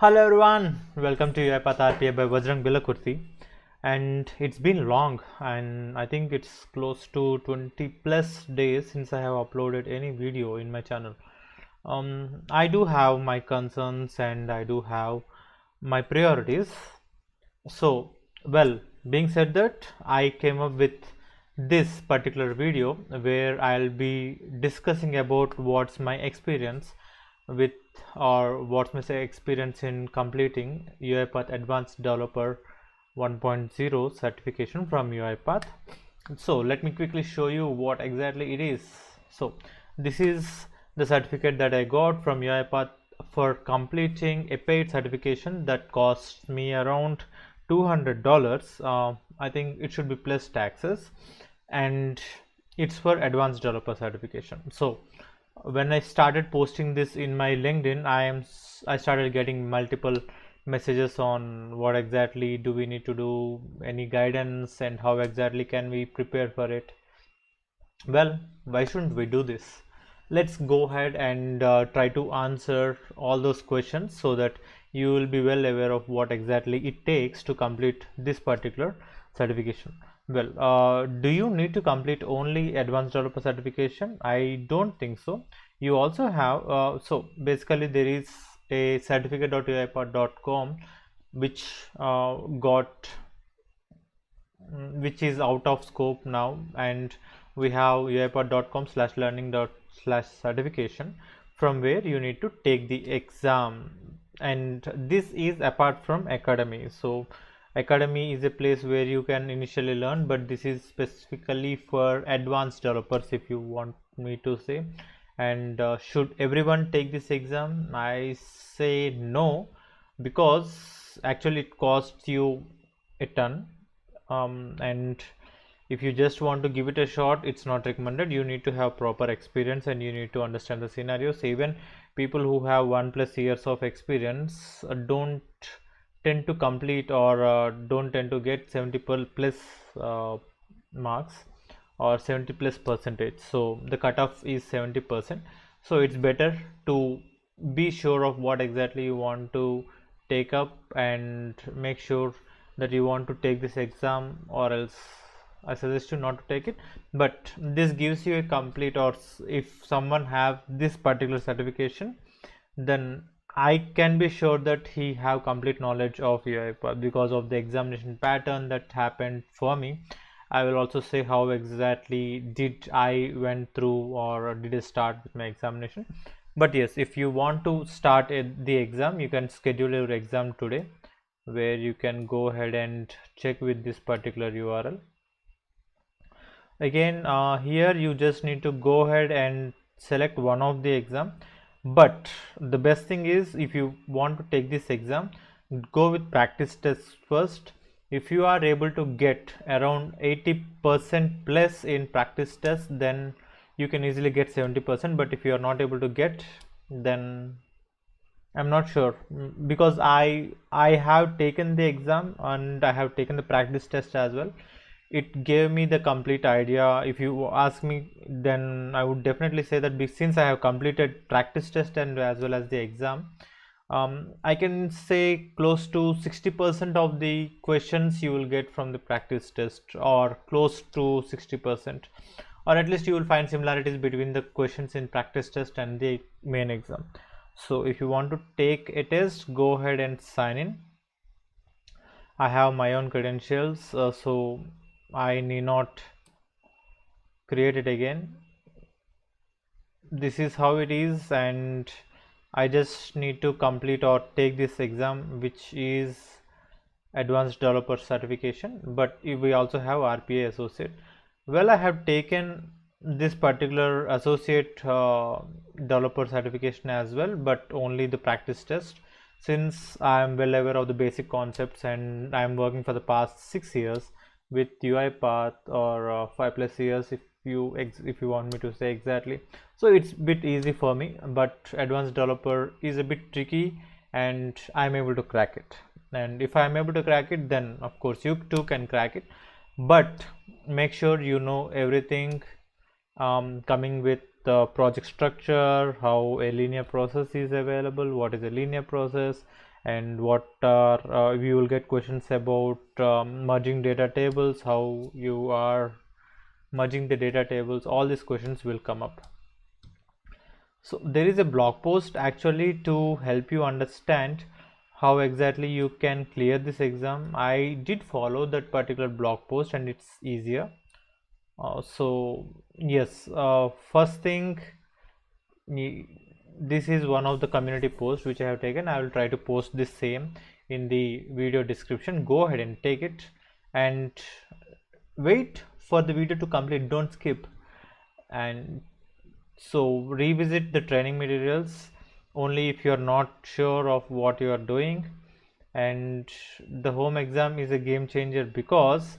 Hello everyone, welcome to UiPath RPA by Vajrang Bilakurthi. And it's been long, and I think it's close to 20 plus days since I have uploaded any video in my channel. I do have my concerns and I do have my priorities. So, well, being said that, I came up with this particular video where I'll be discussing about what's my experience with, or what's my experience in completing UiPath Advanced Developer 1.0 certification from UiPath. So let me quickly show you what exactly it is. So this is the certificate that I got from UiPath for completing a paid certification that costs me around $200. I think it should be plus taxes, and it's for advanced developer certification. So when I started posting this in my LinkedIn, I started getting multiple messages on what exactly do we need to do, any guidance, and how exactly can we prepare for it. Well, why shouldn't we do this? Let's go ahead and try to answer all those questions so that you will be well aware of what exactly it takes to complete this particular certification. Well, do you need to complete only advanced developer certification? I don't think so. You also have, so basically there is a certificate.uipath.com which which is out of scope now, and we have uipath.com/learning./certification from where you need to take the exam, and this is apart from academy. So academy is a place where you can initially learn, but this is specifically for advanced developers, if you want me to say. And should everyone take this exam? I say no, because actually it costs you a ton, and if you just want to give it a shot, it's not recommended. You need to have proper experience and you need to understand the scenarios. Even people who have 1+ years of experience don't tend to complete, or don't tend to get 70 plus marks, or 70 plus percentage. So the cutoff is 70%. So it's better to be sure of what exactly you want to take up and make sure that you want to take this exam, or else I suggest you not to take it. But this gives you a complete, or if someone have this particular certification, then I can be sure that he have complete knowledge of UiPath because of the examination pattern that happened for me. I will also say how exactly did I went through, or did I start with my examination. But yes, if you want to start the exam, you can schedule your exam today, where you can go ahead and check with this particular URL. Again, here you just need to go ahead and select one of the exam. But the best thing is, if you want to take this exam, go with practice test first. If you are able to get around 80% plus in practice test, then you can easily get 70%. But if you are not able to get, then I'm not sure, because I have taken the exam and I have taken the practice test as well. It gave me the complete idea. If you ask me, then I would definitely say that since I have completed practice test and as well as the exam, I can say close to 60% of the questions you will get from the practice test, or close to 60%, or at least you will find similarities between the questions in practice test and the main exam. So if you want to take a test, go ahead and sign in. I have my own credentials, so I need not create it again. This is how it is, and I just need to complete or take this exam, which is advanced developer certification. But if we also have RPA associate. Well, I have taken this particular associate developer certification as well, but only the practice test, since I am well aware of the basic concepts and I am working for the past 6 years with UiPath, or 5+ years if you want me to say exactly. So it's a bit easy for me, but advanced developer is a bit tricky, and I'm able to crack it. And if I'm able to crack it, then of course you too can crack it. But make sure you know everything coming with the project structure, how a linear process is available, what is a linear process, and what are we will get questions about merging data tables, how you are merging the data tables. All these questions will come up. So there is a blog post actually to help you understand how exactly you can clear this exam. I did follow that particular blog post and it's easier. So yes, first thing, this is one of the community posts which I have taken. I will try to post this same in the video description. Go ahead and take it and wait for the video to complete, don't skip. And so revisit the training materials only if you are not sure of what you are doing. And the home exam is a game changer because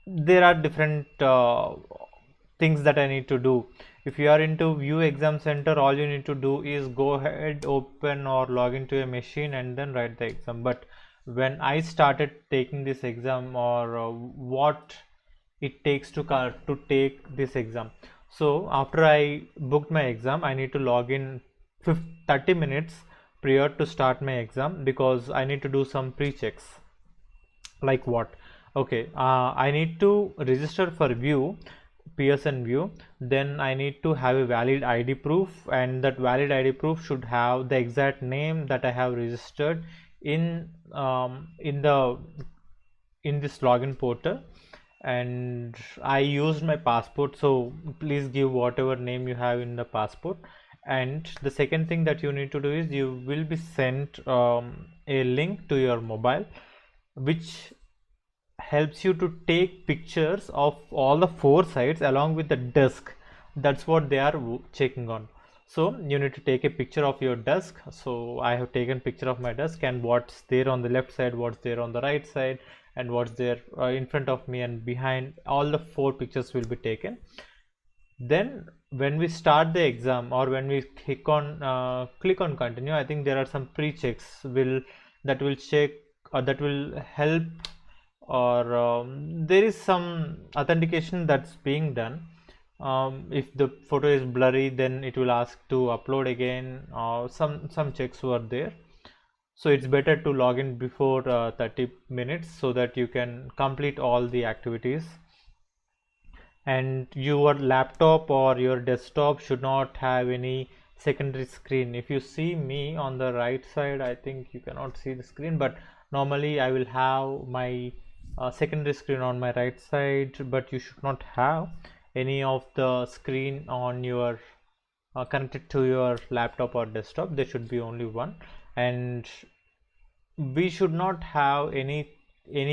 there are different things that I need to do. If you are into View Exam Center, all you need to do is go ahead, open or log into a machine and then write the exam. But when I started taking this exam, or what it takes to take this exam, so after I booked my exam, I need to log in 30 minutes prior to start my exam because I need to do some pre-checks. Like what? Okay, I need to register for View, Pearson View. Then I need to have a valid ID proof, and that valid ID proof should have the exact name that I have registered in this login portal. And I used my passport, so please give whatever name you have in the passport. And the second thing that you need to do is you will be sent a link to your mobile which helps you to take pictures of all the 4 sides along with the desk. That's what they are checking on. So you need to take a picture of your desk. So I have taken picture of my desk and what's there on the left side, what's there on the right side, and what's there in front of me and behind. All the 4 pictures will be taken. Then when we start the exam, or when we click on continue, I think there are some pre-checks that will check, or that will help, or there is some authentication that's being done. If the photo is blurry, then it will ask to upload again. Some checks were there, so it's better to log in before 30 minutes so that you can complete all the activities. And your laptop or your desktop should not have any secondary screen. If you see me on the right side, I think you cannot see the screen, but normally I will have my secondary screen on my right side, but you should not have any of the screen on your connected to your laptop or desktop. There should be only one. And we should not have any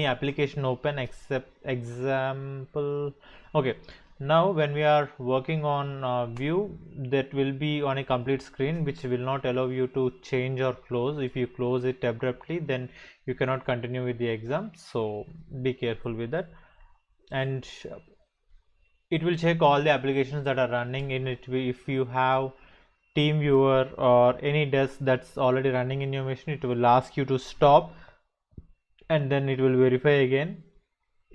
application open except example. Okay, now when we are working on View, that will be on a complete screen which will not allow you to change or close. If you close it abruptly, then you cannot continue with the exam, so be careful with that. And it will check all the applications that are running in it. If you have TeamViewer or any desk that's already running in your machine, it will ask you to stop and then it will verify again.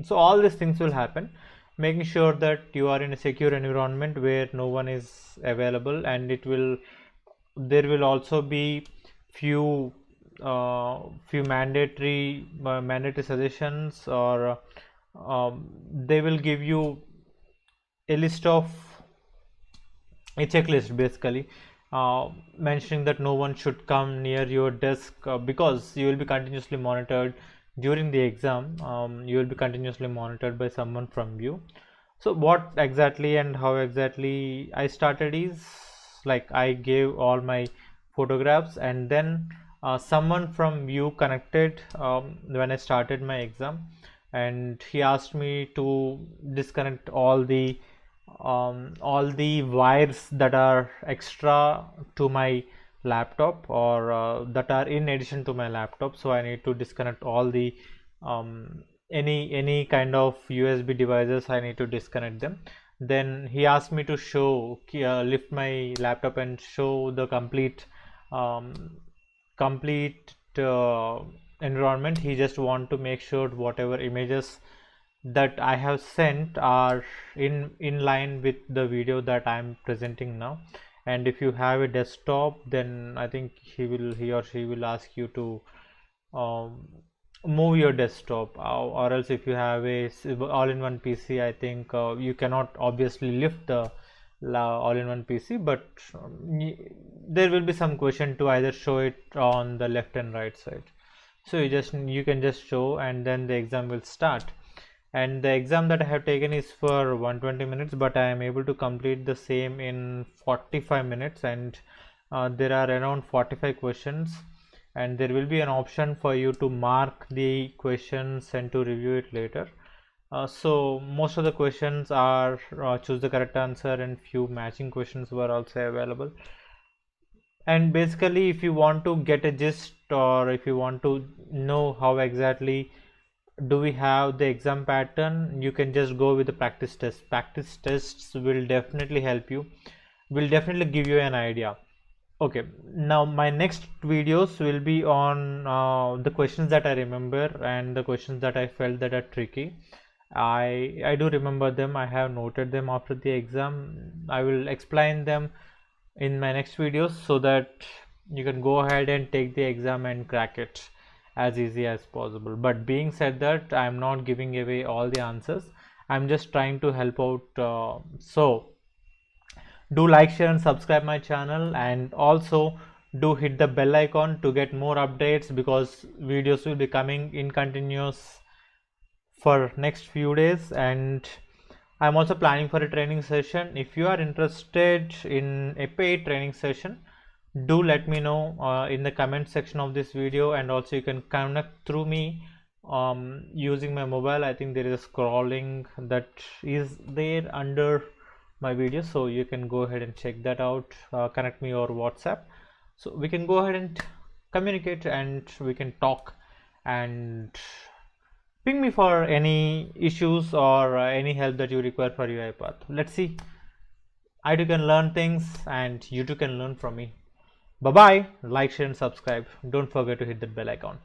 So all these things will happen, making sure that you are in a secure environment where no one is available. And there will also be few mandatory suggestions, or they will give you a list of a checklist basically, mentioning that no one should come near your desk because you will be continuously monitored during the exam. You will be continuously monitored by someone from View. So what exactly and how exactly I started is, like, I gave all my photographs, and then someone from View connected when I started my exam, and he asked me to disconnect all the wires that are extra to my laptop, or that are in addition to my laptop. So I need to disconnect all the any kind of USB devices. I need to disconnect them. Then he asked me to show lift my laptop and show the complete environment. He just want to make sure whatever images that I have sent are in line with the video that I am presenting now. And if you have a desktop, then I think he or she will ask you to move your desktop, or else if you have a all-in-one PC, I think you cannot obviously lift the all-in-one PC, but there will be some question to either show it on the left and right side. So you can just show, and then the exam will start. And the exam that I have taken is for 120 minutes, but I am able to complete the same in 45 minutes, and there are around 45 questions, and there will be an option for you to mark the questions and to review it later. So most of the questions are choose the correct answer, and few matching questions were also available. And basically, if you want to get a gist, or if you want to know how exactly do we have the exam pattern, you can just go with the practice test. Practice tests will definitely help you, will definitely give you an idea. Okay, now my next videos will be on the questions that I remember and the questions that I felt that are tricky. I do remember them. I have noted them after the exam. I will explain them in my next videos so that you can go ahead and take the exam and crack it as easy as possible. But being said that, I am not giving away all the answers. I'm just trying to help out. So do like, share and subscribe my channel, and also do hit the bell icon to get more updates, because videos will be coming in continuous for next few days. And I'm also planning for a training session. If you are interested in a paid training session, do let me know in the comment section of this video, and also you can connect through me using my mobile. I think there is a scrolling that is there under my video, so you can go ahead and check that out. Connect me or WhatsApp, so we can go ahead and communicate, and we can talk, and ping me for any issues or any help that you require for UiPath. Let's see, I too can learn things and you too can learn from me. Bye bye. Like, share and subscribe. Don't forget to hit that bell icon.